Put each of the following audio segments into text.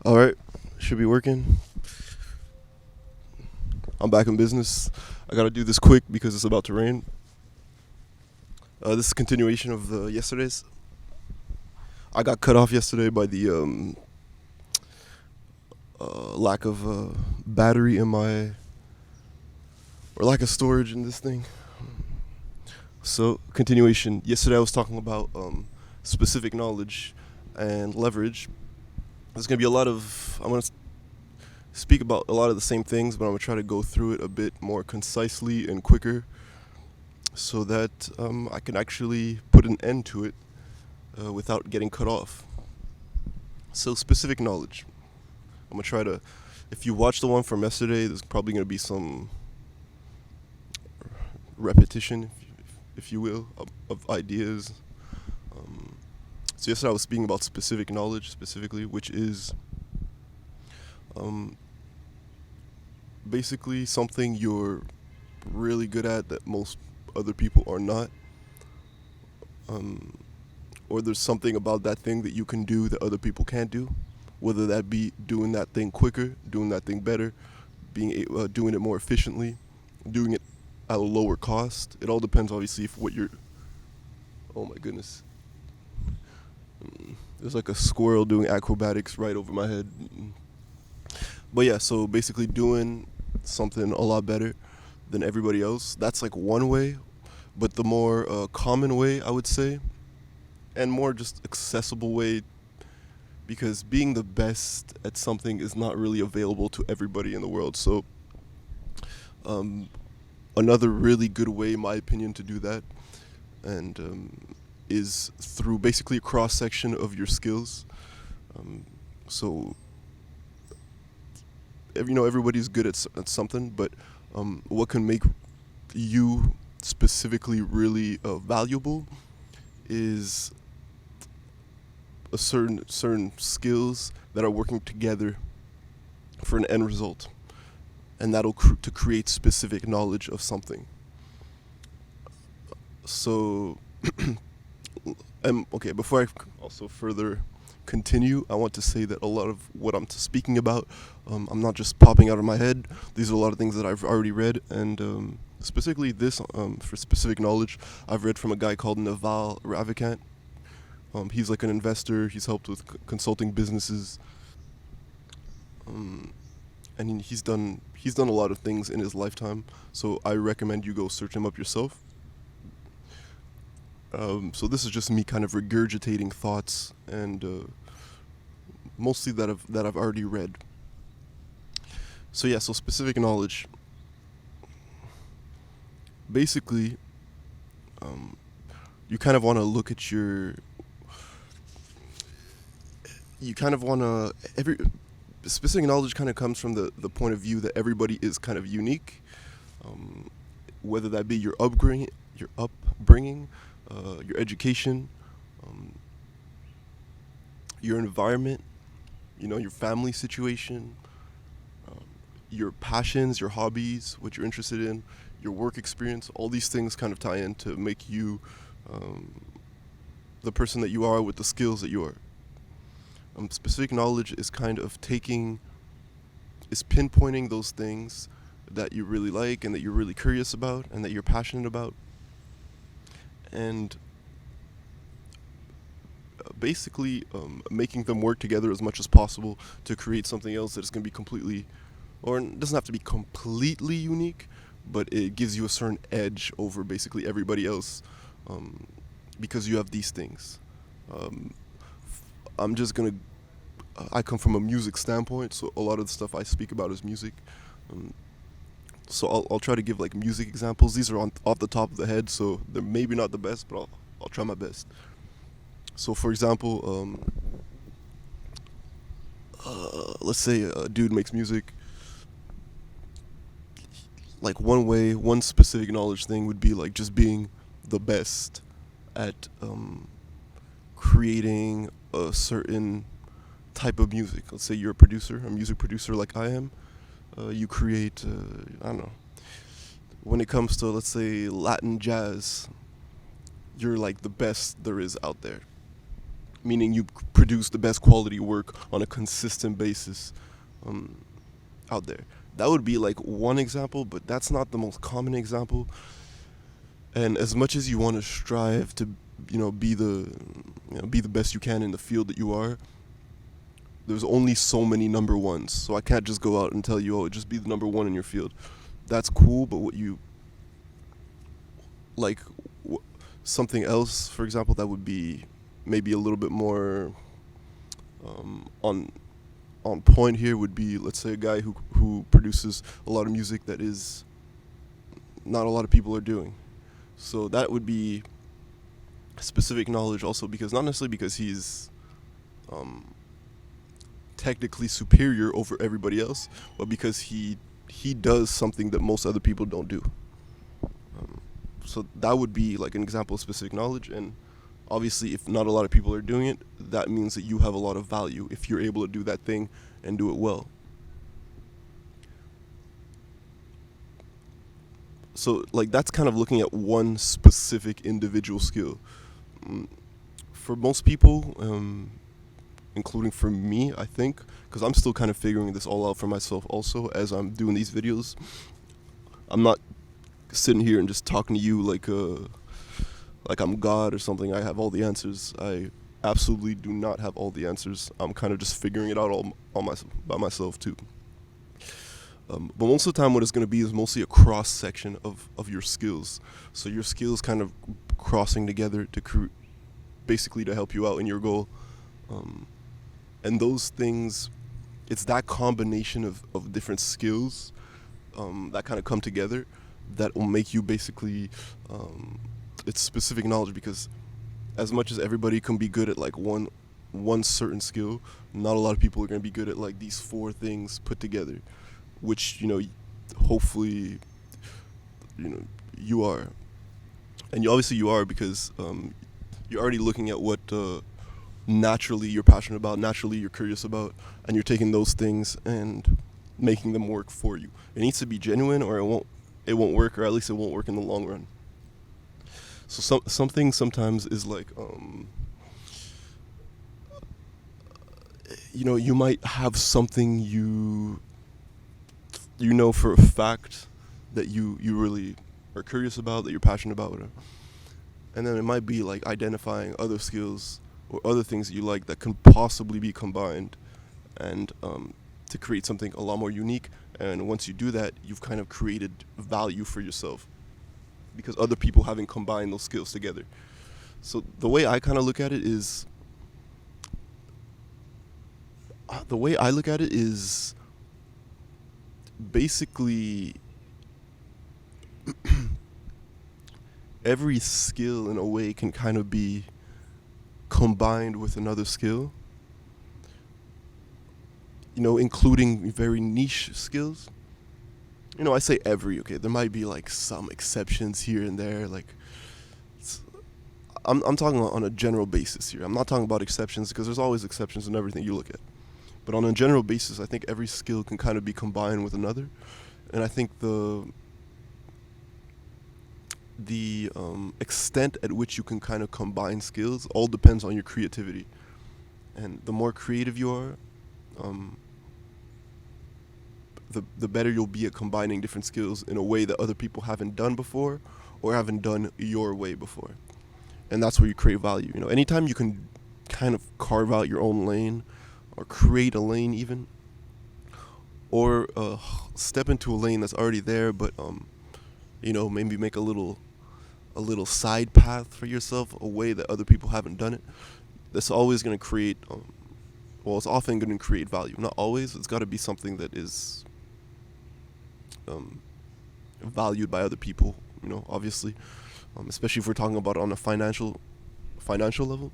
All right, should be working. I'm back in business. I gotta do this quick because it's about to rain. This is a continuation of the yesterday's. I got cut off yesterday by the lack of battery in my, or lack of storage in this thing. So continuation. Yesterday I was talking about specific knowledge and leverage. There's gonna be a lot of. I'm gonna speak about a lot of the same things, but I'm gonna try to go through it a bit more concisely and quicker, so that I can actually put an end to it without getting cut off. So, specific knowledge. I'm gonna try to. If you watch the one from yesterday, there's probably gonna be some repetition, if you will, of ideas. Um, so yesterday I was speaking about specific knowledge specifically, which is um, basically something you're really good at that most other people are not. Um, or there's something about that thing that you can do that other people can't do, whether that be doing that thing quicker, doing that thing better, doing it more efficiently, doing it at a lower cost. It all depends, obviously, if what you're. Oh my goodness, there's like a squirrel doing acrobatics right over my head. But yeah, so basically doing something a lot better than everybody else. That's like one way, but the more common way, I would say, and more just accessible way, because being the best at something is not really available to everybody in the world. So, um, another really good way, in my opinion, to do that, and is through basically a cross section of your skills. Um, so, everybody's good at something, but what can make you specifically really valuable is a certain skills that are working together for an end result, and that'll to create specific knowledge of something. So, okay, before I also further continue, I want to say that a lot of what I'm speaking about, I'm not just popping out of my head. These are a lot of things that I've already read, and specifically this, for specific knowledge, I've read from a guy called Naval Ravikant. He's like an investor. He's helped with consulting businesses, um, and he's done a lot of things in his lifetime. So I recommend you go search him up yourself. So this is just me kind of regurgitating thoughts, and mostly that I've already read. So yeah, so specific knowledge. Basically, um, you kind of want to look at your. You kind of want to every specific knowledge kind of comes from the point of view that everybody is kind of unique, um, whether that be your upbringing, your education, um, your environment, your family situation, um, your passions, your hobbies, what you're interested in, your work experience. All these things kind of tie in to make you um, the person that you are with the skills that you are. Specific knowledge is kind of is pinpointing those things that you really like and that you're really curious about and that you're passionate about, and basically making them work together as much as possible to create something else that is going to be completely, or it doesn't have to be completely unique, but it gives you a certain edge over basically everybody else, um, because you have these things. Um, I'm just gonna. I come from a music standpoint, so a lot of the stuff I speak about is music. Um, so I'll try to give like music examples. These are off the top of the head, so they're maybe not the best, but I'll try my best. So for example, let's say a dude makes music. Like one specific knowledge thing would be like just being the best at creating a certain type of music. Let's say you're a music producer like I am. You create, I don't know, when it comes to, let's say, Latin jazz, you're like the best there is out there. meaning you produce the best quality work on a consistent basis um, out there. That would be like one example, but that's not the most common example. And as much as you want to strive to, be the best you can in the field that you are, there's only so many number ones. So I can't just go out and tell you, oh, just be the number one in your field. That's cool, but what you like, something else, for example, that would be maybe a little bit more on point here would be, let's say, a guy who produces a lot of music that is not a lot of people are doing. So that would be specific knowledge also, because not necessarily because he's technically superior over everybody else, but because he does something that most other people don't do. So that would be like an example of specific knowledge. And obviously, if not a lot of people are doing it, that means that you have a lot of value if you're able to do that thing and do it well. So like that's kind of looking at one specific individual skill. For most people, including for me, I think, because I'm still kind of figuring this all out for myself also as I'm doing these videos. I'm not sitting here and just talking to you like I'm God or something. I have all the answers. I absolutely do not have all the answers. I'm kind of just figuring it out by myself too. But most of the time what it's going to be is mostly a cross section of your skills. So your skills kind of crossing together to basically to help you out in your goal. And those things, it's that combination of different skills that kind of come together that will make you basically, it's specific knowledge, because as much as everybody can be good at like one certain skill, not a lot of people are going to be good at like these four things put together, which, hopefully, you are. And obviously you are, because you're already looking at what naturally you're passionate about, naturally you're curious about, and you're taking those things and making them work for you. It needs to be genuine, or it won't work, or at least it won't work in the long run. So something sometimes is like, you might have something you know for a fact that you really are curious about, that you're passionate about, and then it might be like identifying other skills or other things that you like that can possibly be combined and to create something a lot more unique. And once you do that, you've kind of created value for yourself because other people haven't combined those skills together. So the way I kind of look at it is, basically every skill in a way can kind of be combined with another skill, including very niche skills. I say every, okay, there might be like some exceptions here and there, like I'm talking on a general basis here. I'm not talking about exceptions, because there's always exceptions in everything you look at. But on a general basis, I think every skill can kind of be combined with another. And I think the extent at which you can kind of combine skills all depends on your creativity. And the more creative you are, the better you'll be at combining different skills in a way that other people haven't done before or haven't done your way before. And that's where you create value. Anytime you can kind of carve out your own lane or create a lane even, or step into a lane that's already there, but maybe make a little side path for yourself, a way that other people haven't done it, that's always going to create, it's often going to create value. Not always. It's got to be something that is valued by other people, obviously, especially if we're talking about it on a financial level.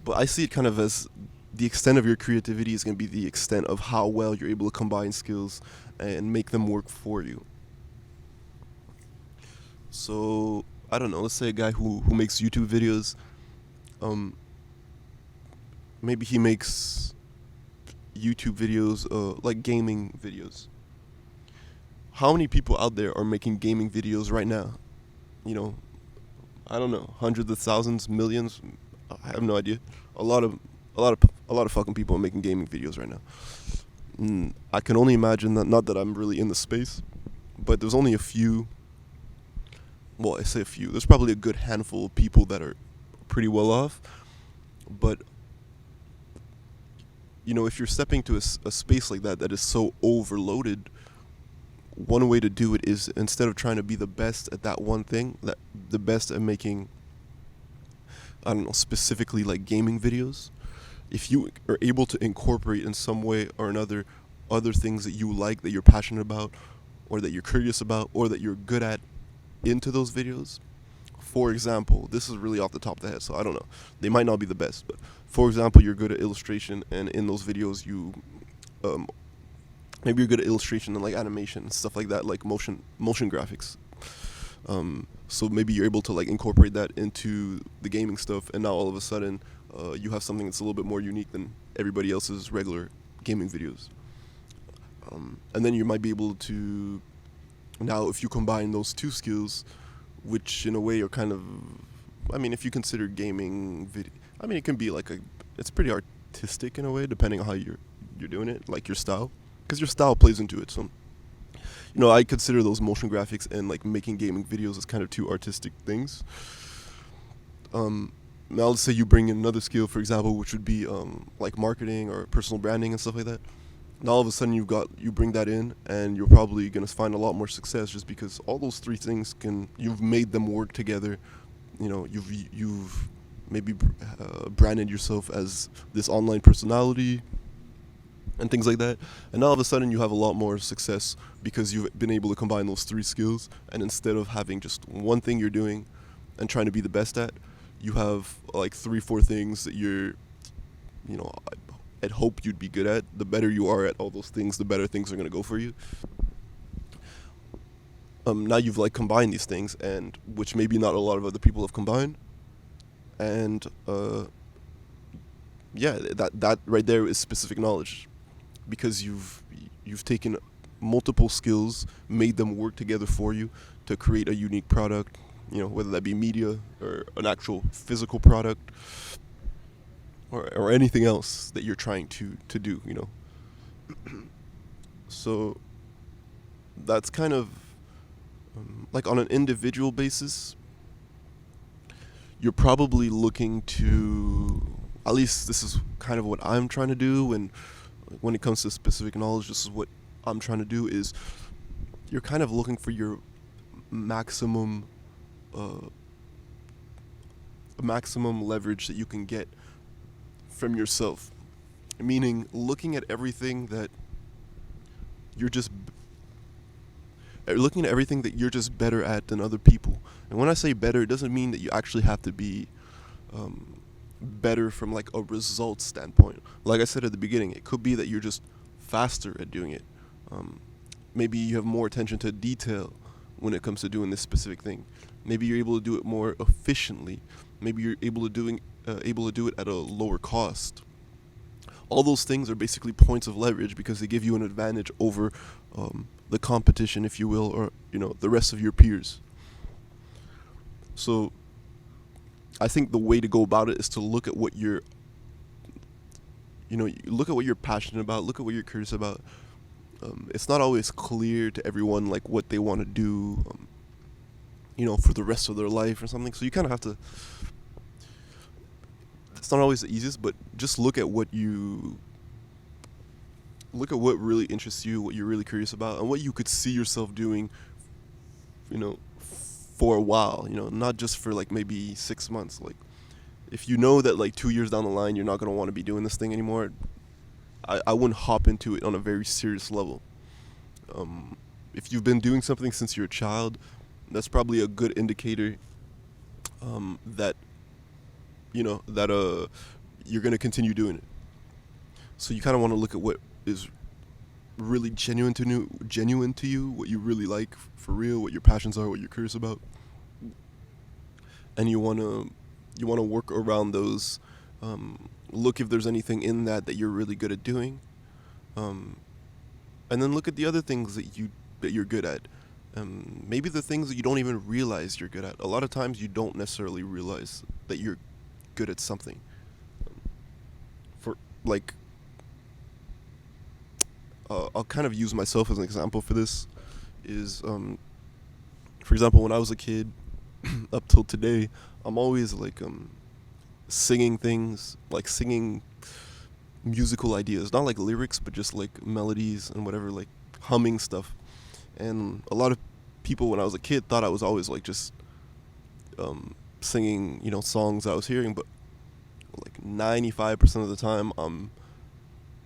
But I see it kind of as the extent of your creativity is going to be the extent of how well you're able to combine skills and make them work for you. So, I don't know, let's say a guy who makes YouTube videos, maybe he makes YouTube videos, like gaming videos. How many people out there are making gaming videos right now? I don't know, hundreds of thousands, millions. I have no idea. A lot of a lot of fucking people are making gaming videos right now. I can only imagine that. Not that I'm really in the space, but there's only a few. Well, I say a few. There's probably a good handful of people that are pretty well off. But if you're stepping to a space like that is so overloaded, one way to do it is, instead of trying to be the best at that one thing, that the best at making, I don't know, specifically like gaming videos, if you are able to incorporate in some way or another other things that you like, that you're passionate about, or that you're curious about, or that you're good at into those videos. For example, this is really off the top of the head, so I don't know. They might not be the best, but for example, you're good at illustration, and in those videos you um, maybe you're good at illustration and like animation and stuff like that, like motion graphics. So maybe you're able to like incorporate that into the gaming stuff, and now all of a sudden you have something that's a little bit more unique than everybody else's regular gaming videos. And then you might be able to, now if you combine those two skills, which in a way are kind of, I mean, if you consider gaming video, I mean, it can be like it's pretty artistic in a way, depending on how you're doing it, like your style, because your style plays into it. So I consider those motion graphics and like making gaming videos as kind of two artistic things. Now let's say you bring in another skill, for example, which would be like marketing or personal branding and stuff like that. Now all of a sudden you bring that in, and you're probably gonna find a lot more success, just because all those three things you've made them work together. You've maybe branded yourself as this online personality and things like that, and all of a sudden you have a lot more success because you've been able to combine those three skills. And instead of having just one thing you're doing and trying to be the best at, you have like 3-4 things that I'd hope you'd be good at. The better you are at all those things, the better things are going to go for you. Now you've like combined these things, and which maybe not a lot of other people have combined. And yeah, that right there is specific knowledge, because you've taken multiple skills, made them work together for you to create a unique product, whether that be media or an actual physical product, or anything else that you're trying to do, So that's kind of like on an individual basis, you're probably looking to, at least this is kind of what I'm trying to do, and when it comes to specific knowledge, this is what I'm trying to do, is you're kind of looking for your maximum leverage that you can get from yourself. Meaning looking at everything that you're just better at than other people. And when I say better, it doesn't mean that you actually have to be better from like a results standpoint. Like I said at the beginning, it could be that you're just faster at doing it. Maybe you have more attention to detail when it comes to doing this specific thing. Maybe you're able to do it more efficiently. Maybe you're able to do it at a lower cost. All those things are basically points of leverage, because they give you an advantage over the competition, if you will, or the rest of your peers. So I think the way to go about it is to look at what you're passionate about, look at what you're curious about. It's not always clear to everyone like what they want to do, for the rest of their life or something. So you kind of have to. It's not always the easiest, but just look at what really interests you, what you're really curious about, and what you could see yourself doing, for a while, not just for like maybe 6 months. Like, if you know that like 2 years down the line you're not going to want to be doing this thing anymore, I wouldn't hop into it on a very serious level. If you've been doing something since you're a child, that's probably a good indicator that you're going to continue doing it. So you kind of want to look at what is really genuine to you, what you really like for real, what your passions are, what you're curious about, and you want to work around those. Look if there's anything in that you're really good at doing, and then look at the other things that you're good at. Maybe the things that you don't even realize you're good at. A lot of times you don't necessarily realize that you're good at something. For like, I'll kind of use myself as an example for this. Is For example, when I was a kid, up till today, I'm always like singing things, like singing musical ideas, not like lyrics, but just like melodies and whatever, like humming stuff. And a lot of people when I was a kid thought I was always like just singing, songs I was hearing, but like 95% of the time I'm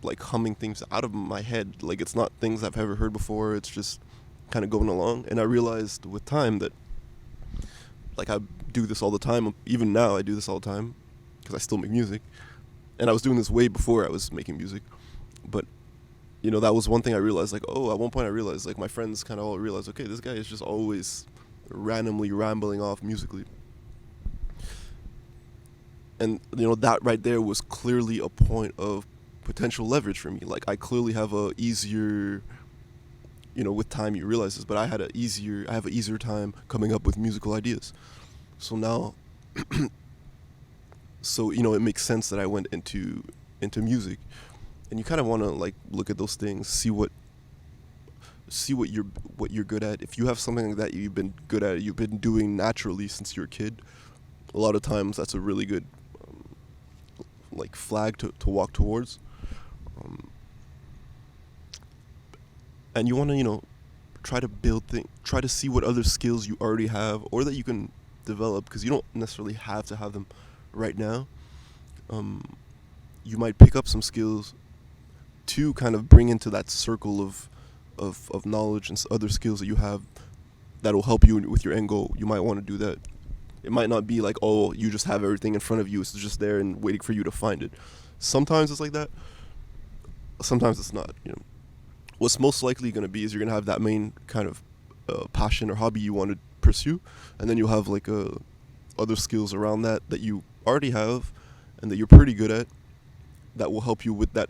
like humming things out of my head. Like it's not things I've ever heard before. It's just kind of going along. And I realized with time that like I do this all the time. Even now I do this all the time because I still make music. And I was doing this way before I was making music. But that was one thing I realized. Like, at one point I realized, like, my friends kind of all realized, okay, this guy is just always randomly rambling off musically. And that right there was clearly a point of potential leverage for me. Like, I clearly have a easier, with time you realize this, but I have an easier time coming up with musical ideas. So now, it makes sense that I went into music. And you kind of want to like look at those things, see what you're good at. If you have something that you've been good at, you've been doing naturally since you're a kid, a lot of times that's a really good like flag to walk towards. And you want to try to see what other skills you already have or that you can develop, because you don't necessarily have to have them right now. You might pick up some skills to kind of bring into that circle of knowledge and other skills that you have that will help you with your end goal. You might want to do that. It might not be like, you just have everything in front of you, it's just there and waiting for you to find it. Sometimes it's like that. Sometimes it's not. What's most likely going to be is you're going to have that main kind of passion or hobby you want to pursue, and then you'll have like other skills around that you already have and that you're pretty good at that will help you with that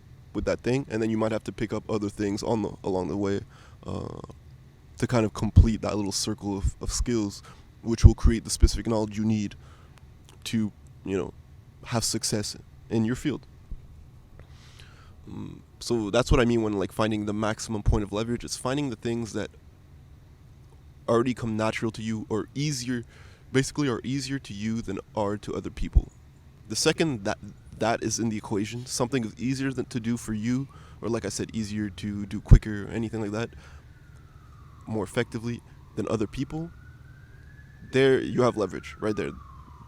thing, and then you might have to pick up other things along the way to kind of complete that little circle of skills, which will create the specific knowledge you need to have success in your field. So that's what I mean when like finding the maximum point of leverage. It's finding the things that already come natural to you or easier to you than are to other people. The second that is in the equation, something is easier to do for you, or like I said, easier to do quicker, or anything like that, more effectively than other people, there you have leverage right there.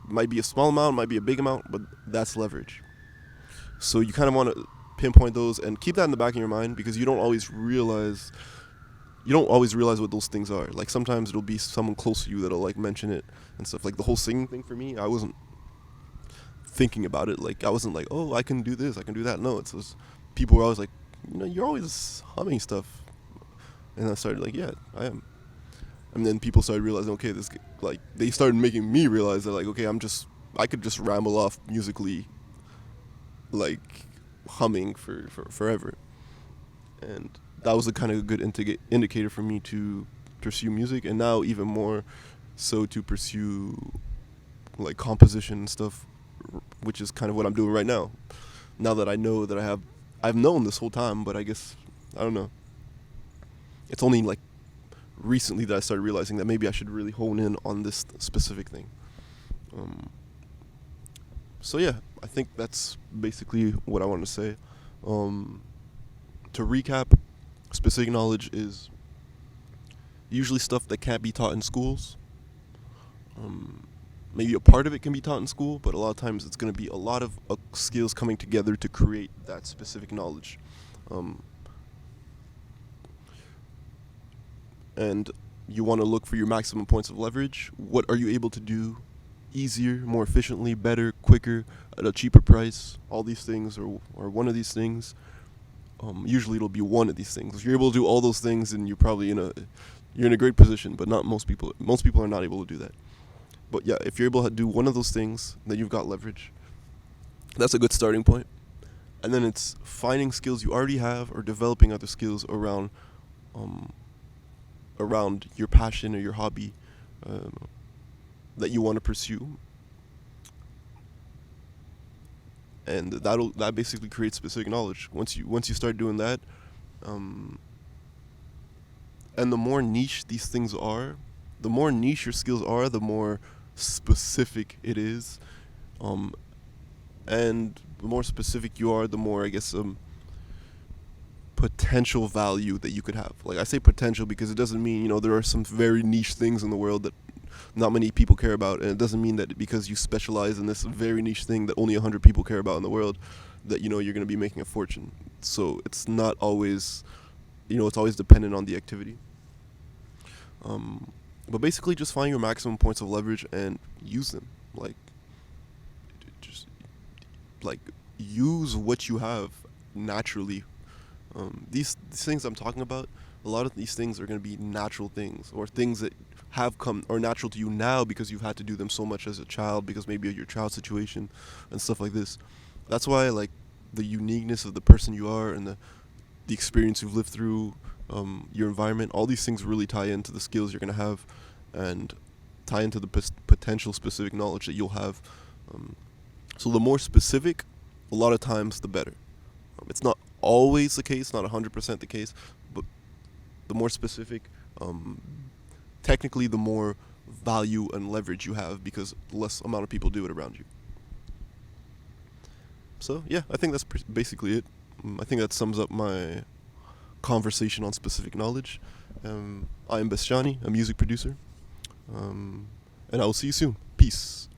Might be a small amount, might be a big amount, but that's leverage. So you kind of want to pinpoint those and keep that in the back of your mind, because you don't always realize what those things are. Like sometimes it'll be someone close to you that'll like mention it and stuff. Like the whole singing thing for me, I wasn't thinking about it. Like I wasn't like, I can do this, I can do that. No, it's just people were always like, you're always humming stuff. And I started like, yeah, I am. And then people started realizing, okay, they started making me realize that like, okay, I could just ramble off musically, like humming for forever. And that was a kind of a good indicator for me to pursue music, and now even more so to pursue like composition and stuff, which is kind of what I'm doing right now. Now that I know that I've known this whole time, but I guess, I don't know. It's only like recently that I started realizing that maybe I should really hone in on this specific thing. So yeah, I think that's basically what I wanted to say. To recap, specific knowledge is usually stuff that can't be taught in schools. Maybe a part of it can be taught in school, but a lot of times it's going to be a lot of skills coming together to create that specific knowledge. And you want to look for your maximum points of leverage. What are you able to do easier, more efficiently, better, quicker, at a cheaper price? All these things, or one of these things. Usually it'll be one of these things. If you're able to do all those things, then you're probably you're in a great position, but not most people. Most people are not able to do that. But yeah, if you're able to do one of those things, then you've got leverage. That's a good starting point. And then it's finding skills you already have or developing other skills around your passion or your hobby that you want to pursue. and that basically creates specific knowledge. Once you start doing that, um, and the more niche these things are, the more niche your skills are, the more specific it is, um, and the more specific you are, the more, I guess, potential value that you could have. Like, I say potential because it doesn't mean, there are some very niche things in the world that not many people care about, and it doesn't mean that because you specialize in this very niche thing that only 100 people care about in the world, that you're going to be making a fortune. So it's not always, it's always dependent on the activity. Um, but basically, just find your maximum points of leverage and use them. Like, just like use what you have naturally. These things I'm talking about, a lot of these things are going to be natural things, or things that have come or natural to you now because you've had to do them so much as a child, because maybe of your child situation and stuff like this. That's why, like, the uniqueness of the person you are, and the experience you've lived through, your environment, all these things really tie into the skills you're going to have, and tie into the potential specific knowledge that you'll have. Um, so the more specific, a lot of times, the better. It's not always the case, not 100% the case, but the more specific, um, technically, the more value and leverage you have, because less amount of people do it around you. So yeah, I think that's basically it. I think that sums up my conversation on specific knowledge. I am Bestiani, a music producer, and I will see you soon. Peace.